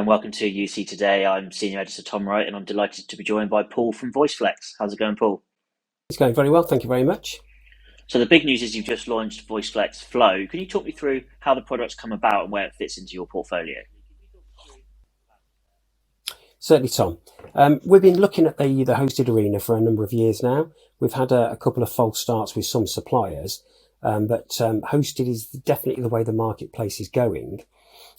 and welcome to UC Today. I'm Senior Editor Tom Wright, and I'm delighted to be joined by Paul from Voiceflex. How's it going, Paul? It's going very well, thank you very much. So the big news is you've just launched Voiceflex Flow. Can you talk me through how the product's come about and where it fits into your portfolio? Certainly, Tom. We've been looking at the hosted arena for a number of years now. We've had a couple of false starts with some suppliers, but hosted is definitely the way the marketplace is going.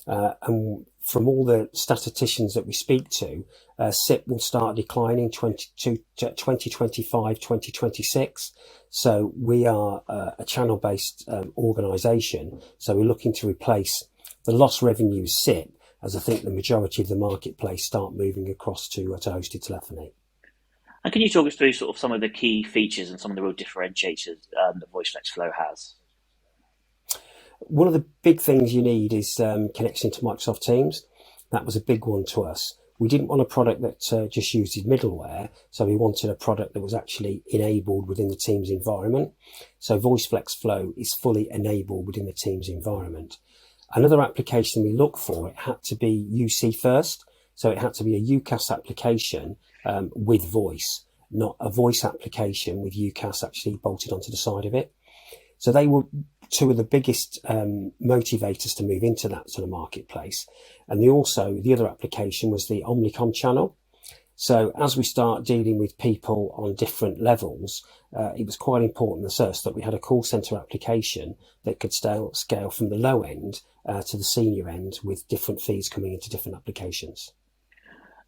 And from all the statisticians that we speak to, SIP will start declining 2025, 2026. So we are a channel-based organisation. So we're looking to replace the lost revenue SIP, as I think the majority of the marketplace start moving across to hosted telephony. And can you talk us through sort of some of the key features and some of the real differentiators that Voiceflex Flow has? One of the big things you need is connection to Microsoft Teams. That was a big one to us. We didn't want a product that just used middleware, so we wanted a product that was actually enabled within the Teams environment. So Voiceflex Flow is fully enabled within the Teams environment. Another application we looked for, it had to be UC first. So it had to be a UCaaS application with voice, not a voice application with UCaaS actually bolted onto the side of it. So they were two of the biggest motivators to move into that sort of marketplace. And the other application was the Omnicom channel. So as we start dealing with people on different levels, it was quite important to us that we had a call center application that could scale from the low end to the senior end with different feeds coming into different applications.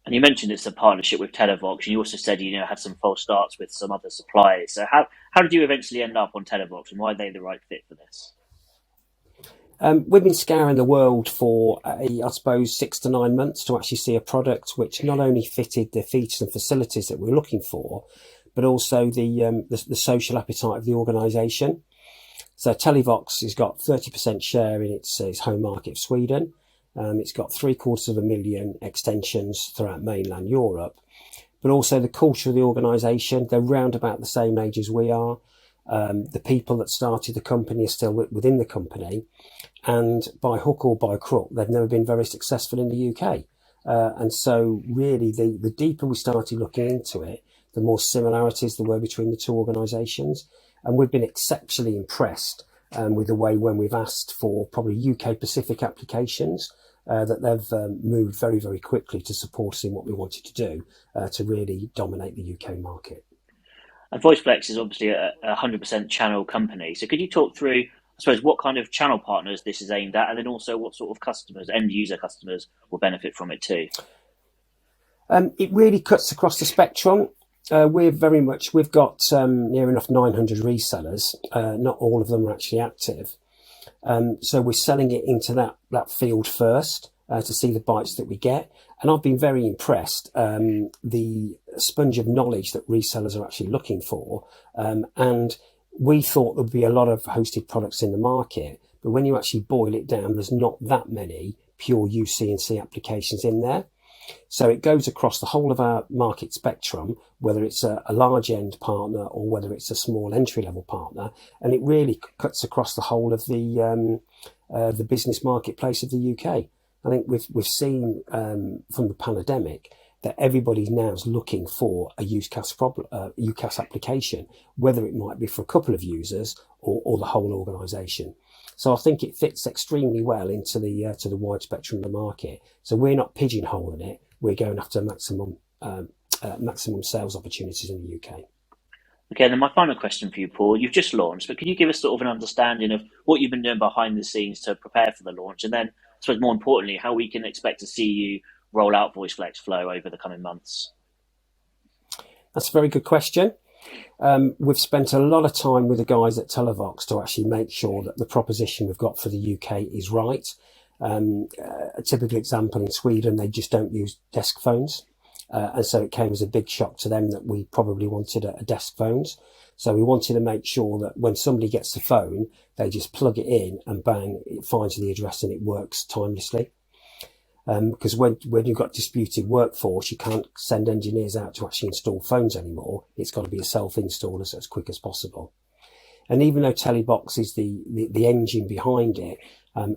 And you mentioned it's a partnership with Televox, and you also said had some false starts with some other suppliers. So how did you eventually end up on Televox, and why are they the right fit for this? We've been scouring the world for, I suppose, 6 to 9 months to actually see a product which not only fitted the features and facilities that we're looking for, but also the social appetite of the organisation. So Televox has got 30% share in its home market of Sweden. It's got 750,000 extensions throughout mainland Europe, but also the culture of the organisation. They're round about the same age as we are. The people that started the company are still within the company, and by hook or by crook, they've never been very successful in the UK. And so really the deeper we started looking into it, the more similarities there were between the two organisations. And we've been exceptionally impressed with the way when we've asked for probably UK Pacific applications, that they've moved very, very quickly to support us in what we wanted to do to really dominate the UK market. And Voiceflex is obviously a 100% channel company. So could you talk through, I suppose, what kind of channel partners this is aimed at, and then also what sort of customers, end user customers, will benefit from it too? It really cuts across the spectrum. We've got near enough 900 resellers. Not all of them are actually active. So we're selling it into that field first to see the bites that we get. And I've been very impressed, the sponge of knowledge that resellers are actually looking for. And we thought there'd be a lot of hosted products in the market, but when you actually boil it down, there's not that many pure UC&C applications in there. So it goes across the whole of our market spectrum, whether it's a large end partner or whether it's a small entry level partner, and it really cuts across the whole of the business marketplace of the UK. I think we've seen from the pandemic that everybody now is looking for a UCaaS application, whether it might be for a couple of users or the whole organisation. So I think it fits extremely well into the wide spectrum of the market. So we're not pigeonholing it. We're going after maximum sales opportunities in the UK. Okay, and then my final question for you, Paul. You've just launched, but can you give us sort of an understanding of what you've been doing behind the scenes to prepare for the launch? And then, I suppose more importantly, how we can expect to see you roll out Voiceflex Flow over the coming months? That's a very good question. We've spent a lot of time with the guys at Televox to actually make sure that the proposition we've got for the UK is right. A typical example in Sweden, they just don't use desk phones. And so it came as a big shock to them that we probably wanted a desk phones. So we wanted to make sure that when somebody gets the phone, they just plug it in and bang, it finds the address and it works timelessly. Because when you've got disputed workforce, you can't send engineers out to actually install phones anymore. It's got to be a self-install as quick as possible. And even though Televox is the engine behind it,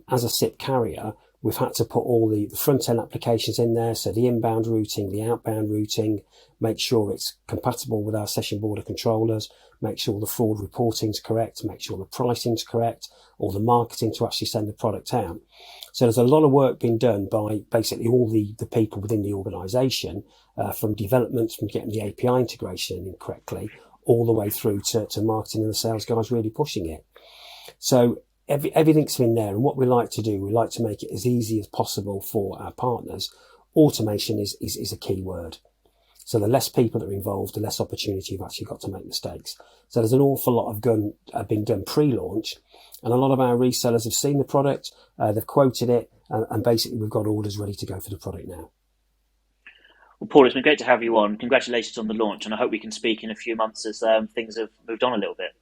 as a SIP carrier, We've had to put all the front-end applications in there, so the inbound routing, the outbound routing, make sure it's compatible with our session border controllers, make sure the fraud reporting's correct, make sure the pricing's correct, all the marketing to actually send the product out. So there's a lot of work being done by basically all the people within the organisation, from development, from getting the API integration in correctly, all the way through to marketing and the sales guys really pushing it. So everything's been there, and what we like to do, we like to make it as easy as possible for our partners. Automation is a key word. So the less people that are involved, the less opportunity you've actually got to make mistakes. So there's an awful lot of been done pre-launch, and a lot of our resellers have seen the product, they've quoted it, and basically we've got orders ready to go for the product now. Well, Paul, it's been great to have you on. Congratulations on the launch, and I hope we can speak in a few months as things have moved on a little bit.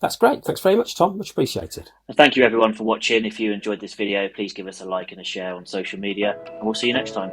That's great. Thanks very much, Tom. Much appreciated. And thank you everyone for watching. If you enjoyed this video, please give us a like and a share on social media, and we'll see you next time.